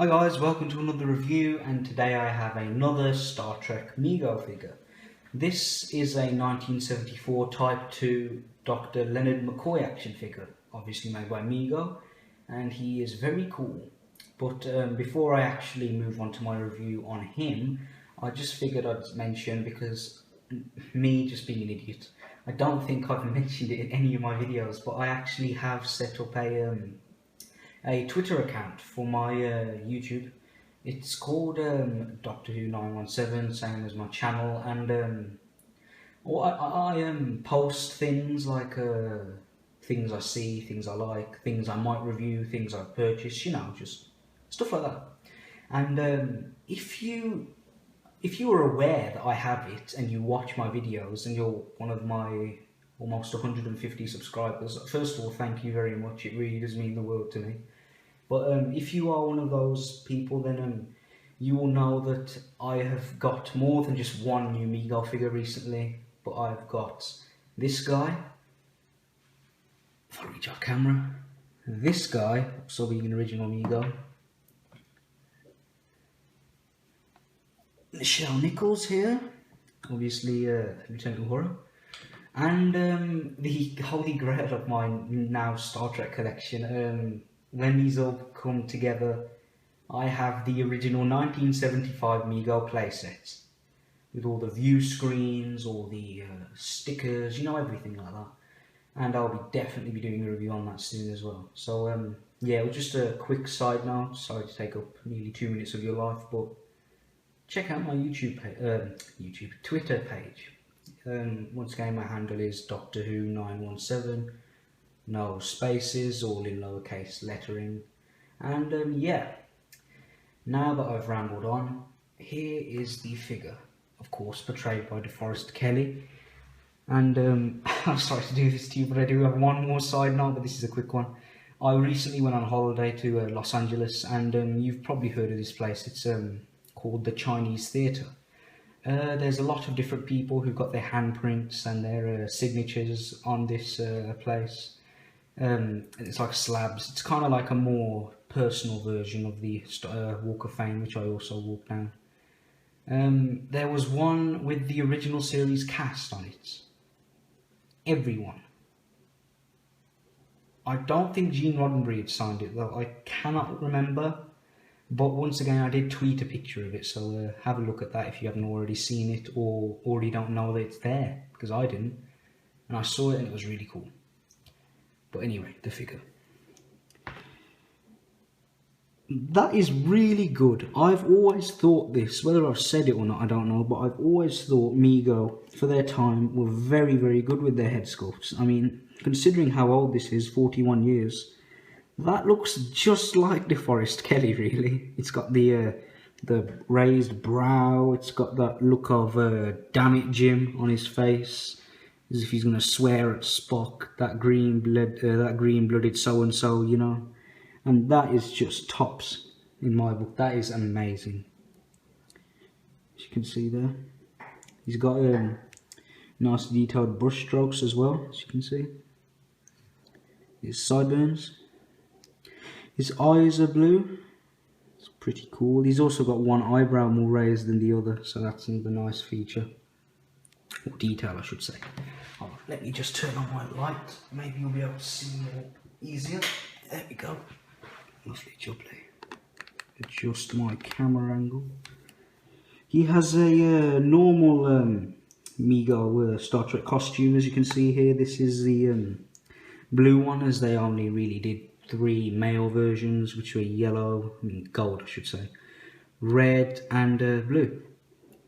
Hi guys, welcome to another review, and today I have another Star Trek Mego figure. This is a 1974 Type 2 Dr. Leonard McCoy action figure, obviously made by Mego, and he is very cool. But before I actually move on to my review on him, I just figured I'd mention, because me just being an idiot, I don't think I've mentioned it in any of my videos, but I actually have set up a Twitter account for my YouTube. It's called Doctor Who 917, same as my channel, and I post things like things I see, things I like, things I might review, things I purchase, you know, just stuff like that. And if you are aware that I have it and you watch my videos and you're one of my almost 150 subscribers, first of all, thank you very much. It really does mean the world to me. But if you are one of those people, then you will know that I have got more than just one new Mego figure recently. But I've got this guy, if I reach our camera, this guy, so being an original Mego, Michelle Nichols here, obviously Lieutenant Uhura, and the holy grail of my now Star Trek collection. When these all come together, I have the original 1975 Mego playsets with all the view screens, all the stickers, you know, everything like that. And I'll definitely be doing a review on that soon as well. So yeah, it was just a quick side note. Sorry to take up nearly 2 minutes of your life, but check out my Twitter page. Once again, my handle is Doctor Who 917. No spaces, all in lowercase lettering. And yeah, now that I've rambled on, here is the figure, of course portrayed by DeForest Kelley. And I'm sorry to do this to you, but I do have one more side note, but this is a quick one. I recently went on holiday to Los Angeles, and you've probably heard of this place. It's called the Chinese Theatre. There's a lot of different people who've got their handprints and their signatures on this place. It's like slabs. It's kind of like a more personal version of the Walk of Fame, which I also walked down. There was one with the original series cast on it. Everyone. I don't think Gene Roddenberry had signed it though. I cannot remember. But once again, I did tweet a picture of it, so have a look at that if you haven't already seen it or already don't know that it's there, because I didn't. And I saw it and it was really cool. But anyway, the figure. That is really good. I've always thought this, whether I've said it or not, I don't know, but I've always thought Mego, for their time, were very, very good with their head sculpts. I mean, considering how old this is, 41 years, that looks just like DeForest Kelley, really. It's got the raised brow, it's got that look of, damn it, Jim, on his face. As if he's gonna swear at Spock, that green-blooded so-and-so, you know. And that is just tops in my book. That is amazing. As you can see there, he's got nice detailed brush strokes as well. As you can see, his sideburns, his eyes are blue. It's pretty cool. He's also got one eyebrow more raised than the other, so that's another nice feature. Or detail, I should say. Oh, let me just turn on my light. Maybe you'll be able to see more easier. There we go. Lovely jubbly. Adjust my camera angle. He has a normal Mego Star Trek costume, as you can see here. This is the blue one, as they only really did 3 male versions, which were yellow, gold I should say, red and blue.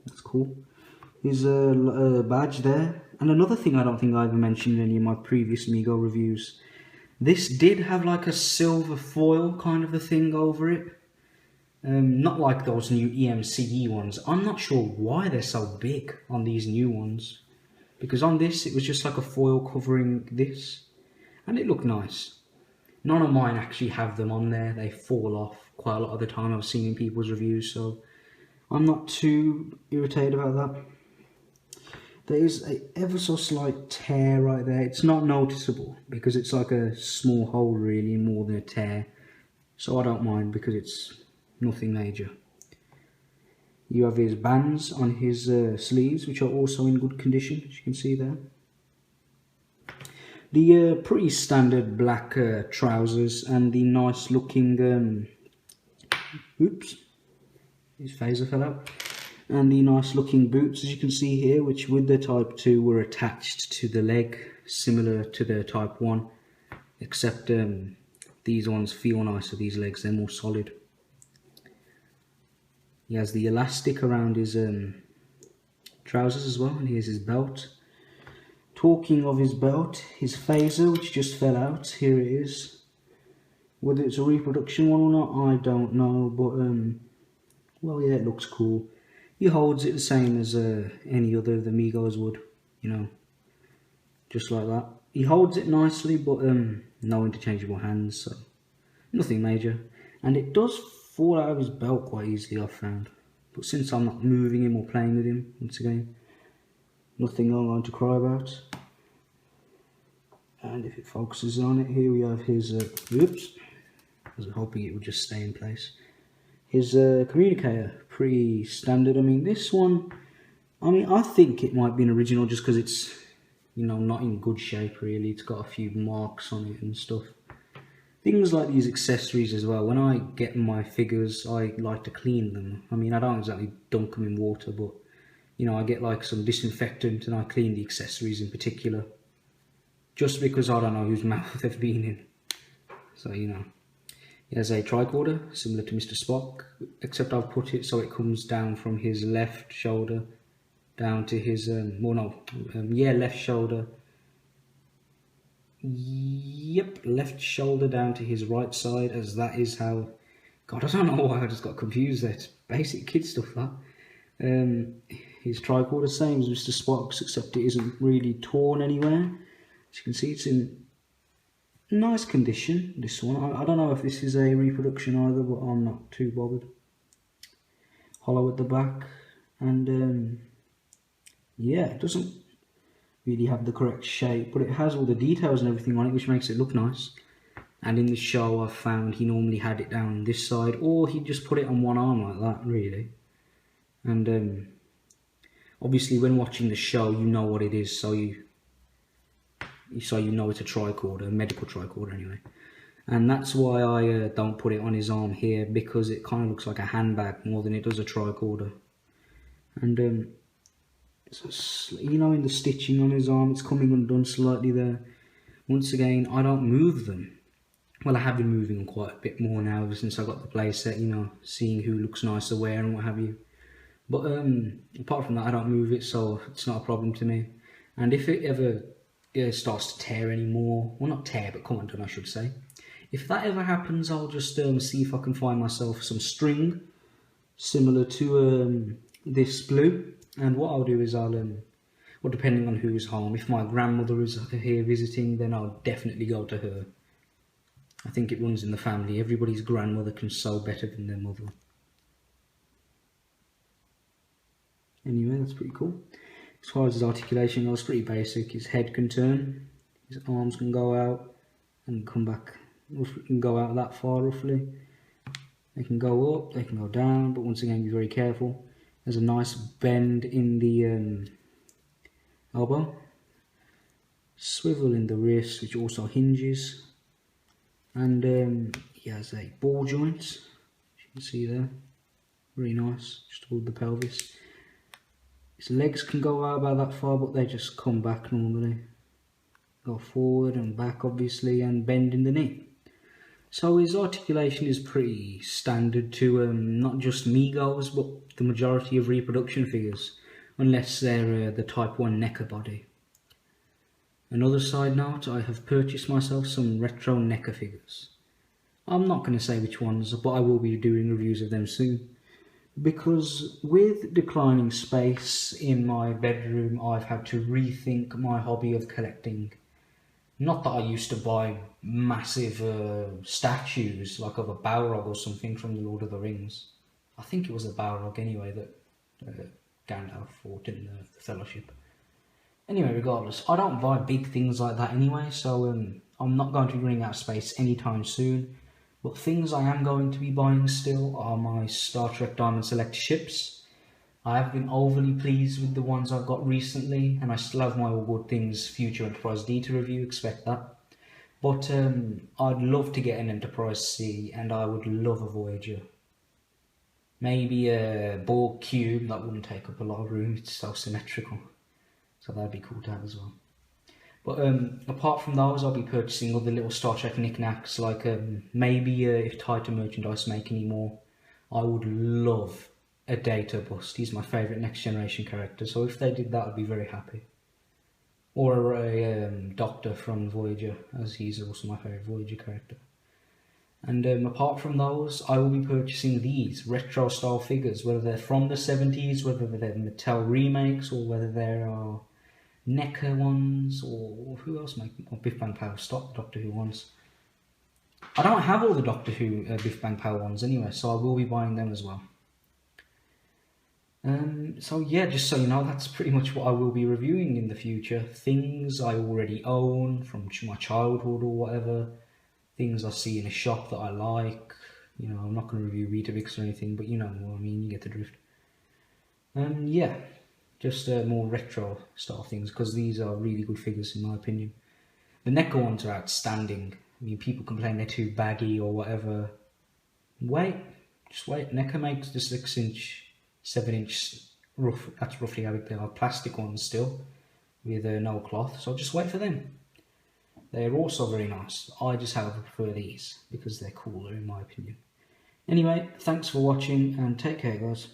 That's cool. His badge there. And another thing I don't think I ever mentioned in any of my previous Mego reviews, this did have like a silver foil kind of a thing over it. Not like those new EMCE ones. I'm not sure why they're so big on these new ones, because on this it was just like a foil covering this, and it looked nice. None of mine actually have them on there. They fall off quite a lot of the time I've seen in people's reviews, so I'm not too irritated about that. There is a ever so slight tear right there. It's not noticeable because it's like a small hole really, more than a tear. So I don't mind because it's nothing major. You have his bands on his sleeves, which are also in good condition, as you can see there. The pretty standard black trousers and the nice looking, oops, his phaser fell out. And the nice looking boots, as you can see here, which with the Type 2 were attached to the leg, similar to the Type 1, except these ones feel nicer, these legs, they're more solid. He has the elastic around his trousers as well, and here's his belt. Talking of his belt, his phaser, which just fell out, here it is. Whether it's a reproduction one or not, I don't know, but well, yeah, it looks cool. He holds it the same as any other of the Megos would, you know, just like that. He holds it nicely, but no interchangeable hands, so nothing major. And it does fall out of his belt quite easily, I've found. But since I'm not moving him or playing with him, once again, nothing I'm going to cry about. And if it focuses on it, here we have his, oops, I was hoping it would just stay in place. His communicator, pretty standard. I mean, this one, I think it might be an original just because it's, you know, not in good shape really. It's got a few marks on it and stuff. Things like these accessories as well, when I get my figures, I like to clean them. I mean, I don't exactly dunk them in water, but, you know, I get like some disinfectant and I clean the accessories in particular. Just because I don't know whose mouth they've been in. So, you know. He has a tricorder, similar to Mr. Spock, except I've put it so it comes down from his left shoulder down to his, left shoulder. Yep, left shoulder down to his right side, as that is how... God, I don't know why I just got confused there. It's basic kid stuff, that. His tricorder, same as Mr. Spock's, except it isn't really torn anywhere. As you can see, it's in nice condition, this one. I don't know if this is a reproduction either, but I'm not too bothered. Hollow at the back, and yeah, it doesn't really have the correct shape, but it has all the details and everything on it, which makes it look nice. And in the show, I've found he normally had it down this side, or he'd just put it on one arm like that, really. And obviously, when watching the show, you know what it is, so you know it's a tricorder, a medical tricorder anyway. And that's why I don't put it on his arm here, because it kind of looks like a handbag more than it does a tricorder. And so, you know, in the stitching on his arm, it's coming undone slightly there. Once again, I don't move them. Well, I have been moving them quite a bit more now ever since I got the playset, you know, seeing who looks nicer where and what have you. But apart from that, I don't move it, so it's not a problem to me. And if it ever starts to tear anymore, well, not tear, but come undone, I should say. If that ever happens, I'll just see if I can find myself some string similar to this blue. And what I'll do is I'll, well, depending on who's home, if my grandmother is here visiting, then I'll definitely go to her. I think it runs in the family. Everybody's grandmother can sew better than their mother. Anyway, that's pretty cool. As far as his articulation goes, pretty basic. His head can turn, his arms can go out and come back, can go out that far roughly. They can go up, they can go down, but once again, be very careful. There's a nice bend in the elbow. Swivel in the wrist, which also hinges. And he has a ball joint, as you can see there. Very nice, just above the pelvis. His legs can go out about that far, but they just come back normally. Go forward and back, obviously, and bend in the knee. So his articulation is pretty standard to not just Megos, but the majority of reproduction figures, unless they're the Type 1 NECA body. Another side note, I have purchased myself some retro NECA figures. I'm not going to say which ones, but I will be doing reviews of them soon. Because with declining space in my bedroom, I've had to rethink my hobby of collecting. Not that I used to buy massive statues, like of a Balrog or something from the Lord of the Rings. I think it was a Balrog anyway that Gandalf fought in the Fellowship. Anyway, regardless, I don't buy big things like that anyway, so I'm not going to be running out of space anytime soon. But things I am going to be buying still are my Star Trek Diamond Select ships. I have been overly pleased with the ones I've got recently, and I still have my All Good Things Future Enterprise D to review, expect that. But I'd love to get an Enterprise C, and I would love a Voyager. Maybe a Borg Cube, that wouldn't take up a lot of room, it's so symmetrical. So that'd be cool to have as well. But apart from those, I'll be purchasing other little Star Trek knickknacks, like maybe if Titan Merchandise make any more. I would love a Data Bust. He's my favourite Next Generation character, so if they did that, I'd be very happy. Or a Doctor from Voyager, as he's also my favourite Voyager character. And apart from those, I will be purchasing these retro style figures, whether they're from the 70s, whether they're Mattel remakes, or whether they are NECA ones, or who else make Biff Bang Pow stock Doctor Who ones. I don't have all the Doctor Who Biff Bang Pow ones anyway, so I will be buying them as well. So yeah, just so you know, that's pretty much what I will be reviewing in the future. Things I already own from my childhood or whatever. Things I see in a shop that I like. You know, I'm not going to review Weetabix or anything, but you know what I mean, you get the drift. Yeah, just more retro style things, because these are really good figures in my opinion. The NECA ones are outstanding. I mean, people complain they're too baggy or whatever. Just wait. NECA makes the 6-inch, 7-inch rough. That's roughly how they are. Plastic ones still, with no cloth. So just wait for them. They're also very nice. I just however prefer these because they're cooler in my opinion. Anyway, thanks for watching and take care, guys.